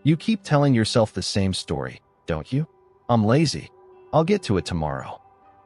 You keep telling yourself the same story, don't you? I'm lazy. I'll get to it tomorrow.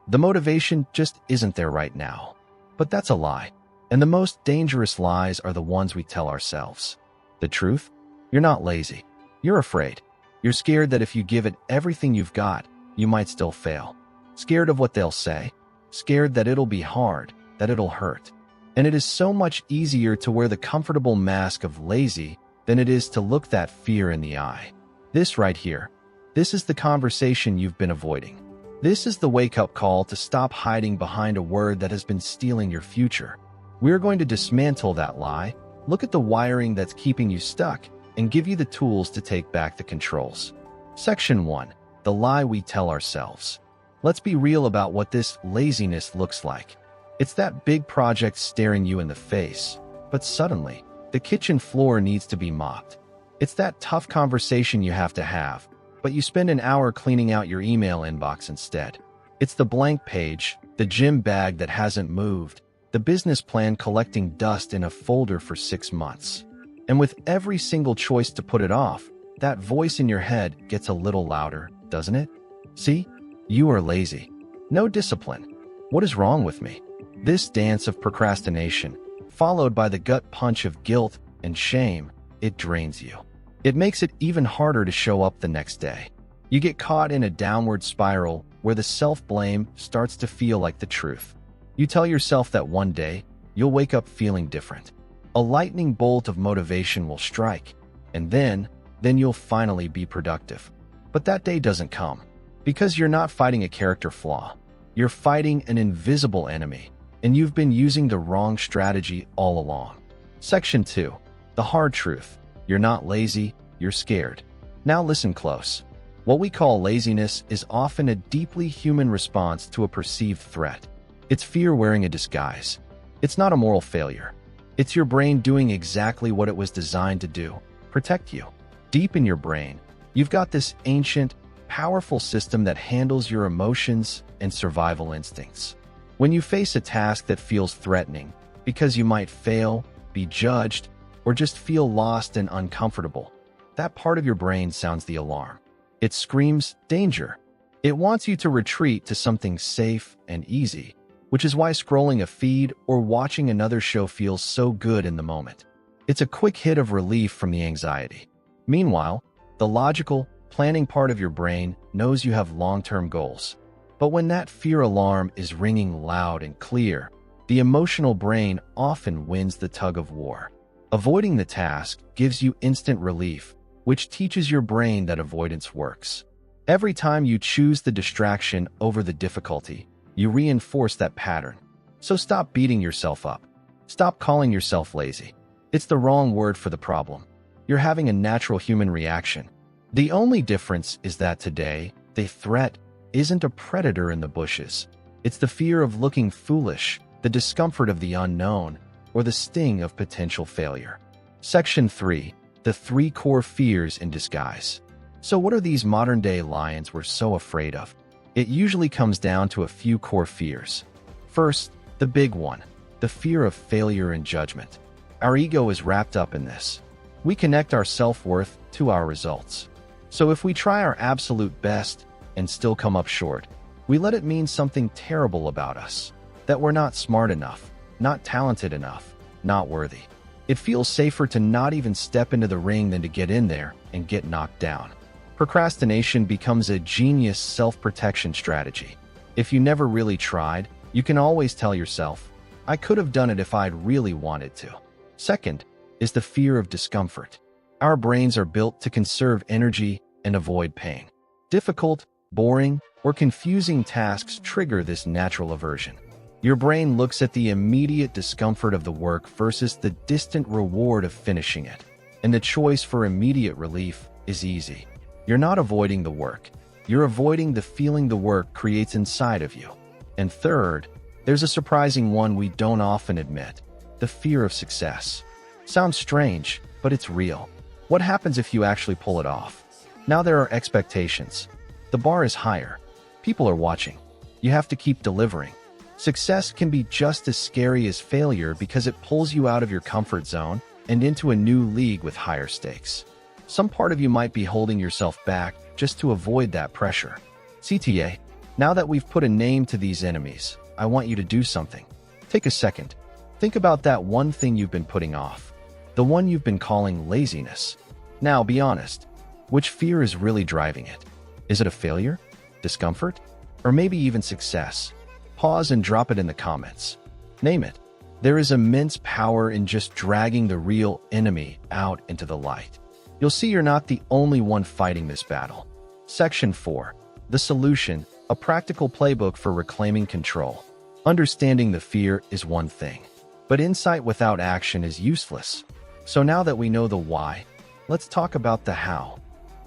The motivation just isn't there right now. But that's a lie. And the most dangerous lies are the ones we tell ourselves. The truth? You're not lazy. You're afraid. You're scared that if you give it everything you've got, you might still fail. Scared of what they'll say. Scared that it'll be hard, that it'll hurt. And it is so much easier to wear the comfortable mask of lazy than it is to look that fear in the eye. This right here, this is the conversation you've been avoiding. This is the wake-up call to stop hiding behind a word that has been stealing your future. We're going to dismantle that lie, look at the wiring that's keeping you stuck, and give you the tools to take back the controls. Section 1. The lie we tell ourselves. Let's be real about what this laziness looks like. It's that big project staring you in the face, but suddenly, the kitchen floor needs to be mopped. It's that tough conversation you have to have, but you spend an hour cleaning out your email inbox instead. It's the blank page, the gym bag that hasn't moved, the business plan collecting dust in a folder for 6 months. And with every single choice to put it off, that voice in your head gets a little louder, doesn't it? See? You are lazy. No discipline. What is wrong with me? This dance of procrastination, followed by the gut punch of guilt and shame, it drains you. It makes it even harder to show up the next day. You get caught in a downward spiral where the self-blame starts to feel like the truth. You tell yourself that one day, you'll wake up feeling different. A lightning bolt of motivation will strike, and then you'll finally be productive. But that day doesn't come, because you're not fighting a character flaw. You're fighting an invisible enemy, and you've been using the wrong strategy all along. Section 2. The hard truth. You're not lazy, you're scared. Now listen close. What we call laziness is often a deeply human response to a perceived threat. It's fear wearing a disguise. It's not a moral failure. It's your brain doing exactly what it was designed to do, protect you. Deep in your brain, you've got this ancient, powerful system that handles your emotions and survival instincts. When you face a task that feels threatening, because you might fail, be judged, or just feel lost and uncomfortable, that part of your brain sounds the alarm. It screams danger. It wants you to retreat to something safe and easy, which is why scrolling a feed or watching another show feels so good in the moment. It's a quick hit of relief from the anxiety. Meanwhile, the logical, planning part of your brain knows you have long-term goals. But when that fear alarm is ringing loud and clear, the emotional brain often wins the tug of war. Avoiding the task gives you instant relief, which teaches your brain that avoidance works. Every time you choose the distraction over the difficulty, you reinforce that pattern. So stop beating yourself up. Stop calling yourself lazy. It's the wrong word for the problem. You're having a natural human reaction. The only difference is that today, the threat isn't a predator in the bushes. It's the fear of looking foolish, the discomfort of the unknown, or the sting of potential failure. Section 3. The 3 core fears in disguise. So what are these modern-day lions we're so afraid of? It usually comes down to a few core fears. First, the big one, the fear of failure and judgment. Our ego is wrapped up in this. We connect our self-worth to our results. So if we try our absolute best and still come up short, we let it mean something terrible about us, that we're not smart enough, not talented enough, not worthy. It feels safer to not even step into the ring than to get in there and get knocked down. Procrastination becomes a genius self-protection strategy. If you never really tried, you can always tell yourself, I could have done it if I'd really wanted to. Second is the fear of discomfort. Our brains are built to conserve energy and avoid pain. Difficult, boring, or confusing tasks trigger this natural aversion. Your brain looks at the immediate discomfort of the work versus the distant reward of finishing it. And the choice for immediate relief is easy. You're not avoiding the work. You're avoiding the feeling the work creates inside of you. And third, there's a surprising one we don't often admit, the fear of success. Sounds strange, but it's real. What happens if you actually pull it off? Now there are expectations. The bar is higher. People are watching. You have to keep delivering. Success can be just as scary as failure because it pulls you out of your comfort zone and into a new league with higher stakes. Some part of you might be holding yourself back just to avoid that pressure. CTA, now that we've put a name to these enemies, I want you to do something. Take a second. Think about that one thing you've been putting off. The one you've been calling laziness. Now, be honest. Which fear is really driving it? Is it a failure? Discomfort? Or maybe even success? Pause and drop it in the comments. Name it. There is immense power in just dragging the real enemy out into the light. You'll see you're not the only one fighting this battle. Section 4. The solution, a practical playbook for reclaiming control. Understanding the fear is one thing, but insight without action is useless. So now that we know the why, let's talk about the how.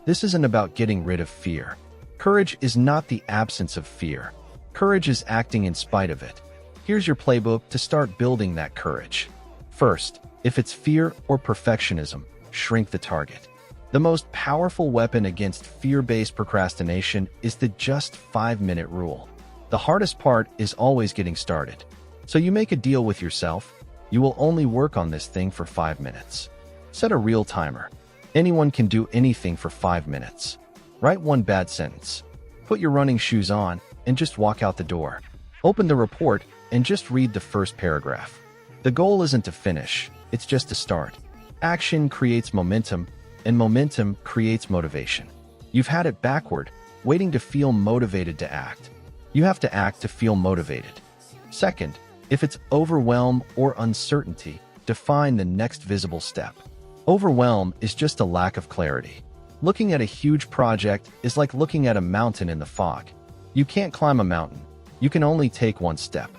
This isn't about getting rid of fear. Courage is not the absence of fear. Courage is acting in spite of it. Here's your playbook to start building that courage. First, if it's fear or perfectionism, shrink the target. The most powerful weapon against fear-based procrastination is the just 5-minute rule. The hardest part is always getting started. So you make a deal with yourself. You will only work on this thing for 5 minutes. Set a real timer. Anyone can do anything for 5 minutes. Write one bad sentence. Put your running shoes on and just walk out the door. Open the report and just read the first paragraph. The goal isn't to finish, it's just to start. Action creates momentum, and momentum creates motivation. You've had it backward, waiting to feel motivated to act. You have to act to feel motivated. Second, if it's overwhelm or uncertainty, define the next visible step. Overwhelm is just a lack of clarity. Looking at a huge project is like looking at a mountain in the fog. You can't climb a mountain. You can only take one step.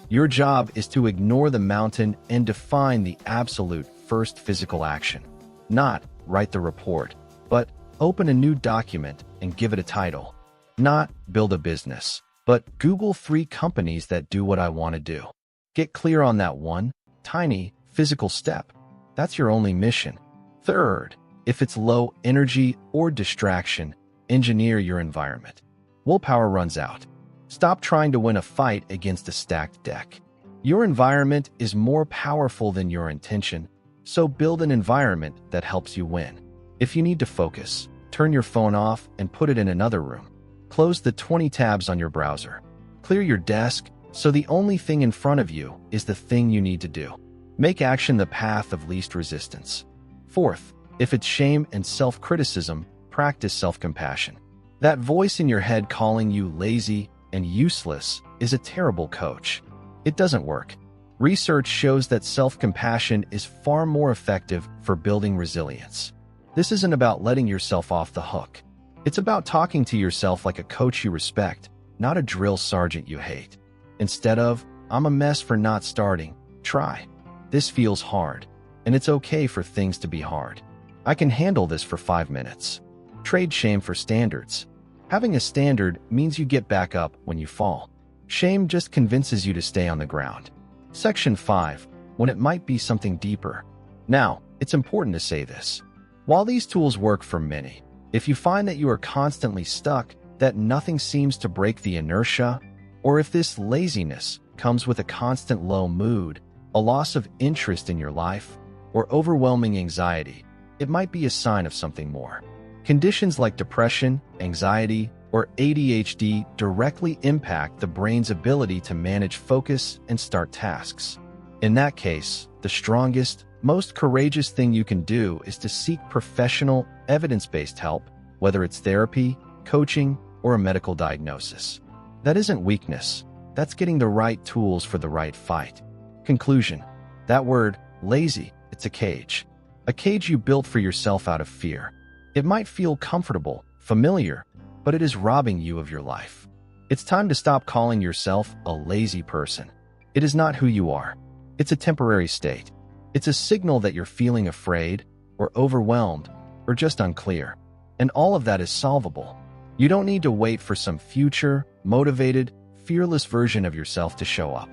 Your job is to ignore the mountain and define the absolute first physical action. Not write the report, but open a new document and give it a title. Not build a business, but Google 3 companies that do what I want to do. Get clear on that one, tiny, physical step. That's your only mission. Third, if it's low energy or distraction, engineer your environment. Willpower runs out. Stop trying to win a fight against a stacked deck. Your environment is more powerful than your intention, so build an environment that helps you win. If you need to focus, turn your phone off and put it in another room. Close the 20 tabs on your browser. Clear your desk so the only thing in front of you is the thing you need to do. Make action the path of least resistance. Fourth, if it's shame and self-criticism, practice self-compassion. That voice in your head calling you lazy and useless is a terrible coach. It doesn't work. Research shows that self-compassion is far more effective for building resilience. This isn't about letting yourself off the hook. It's about talking to yourself like a coach you respect, not a drill sergeant you hate. Instead of, I'm a mess for not starting, try. This feels hard, and it's okay for things to be hard. I can handle this for 5 minutes. Trade shame for standards. Having a standard means you get back up when you fall. Shame just convinces you to stay on the ground. Section 5, when it might be something deeper. Now, it's important to say this. While these tools work for many, if you find that you are constantly stuck, that nothing seems to break the inertia, or if this laziness comes with a constant low mood, a loss of interest in your life, or overwhelming anxiety, it might be a sign of something more. Conditions like depression, anxiety, or ADHD directly impact the brain's ability to manage focus and start tasks. In that case, the strongest, most courageous thing you can do is to seek professional, evidence-based help, whether it's therapy, coaching, or a medical diagnosis. That isn't weakness. That's getting the right tools for the right fight. Conclusion. That word, lazy, it's a cage. A cage you built for yourself out of fear. It might feel comfortable, familiar, but it is robbing you of your life. It's time to stop calling yourself a lazy person. It is not who you are. It's a temporary state. It's a signal that you're feeling afraid, or overwhelmed, or just unclear. And all of that is solvable. You don't need to wait for some future, motivated, fearless version of yourself to show up.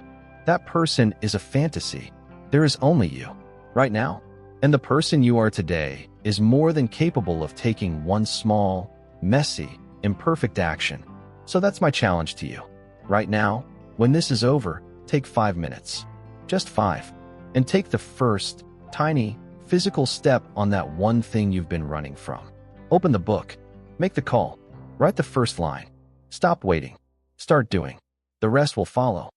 That person is a fantasy. There is only you, right now. And the person you are today is more than capable of taking one small, messy, imperfect action. So that's my challenge to you. Right now, when this is over, take 5 minutes. Just 5. And take the first, tiny, physical step on that one thing you've been running from. Open the book. Make the call. Write the first line. Stop waiting. Start doing. The rest will follow.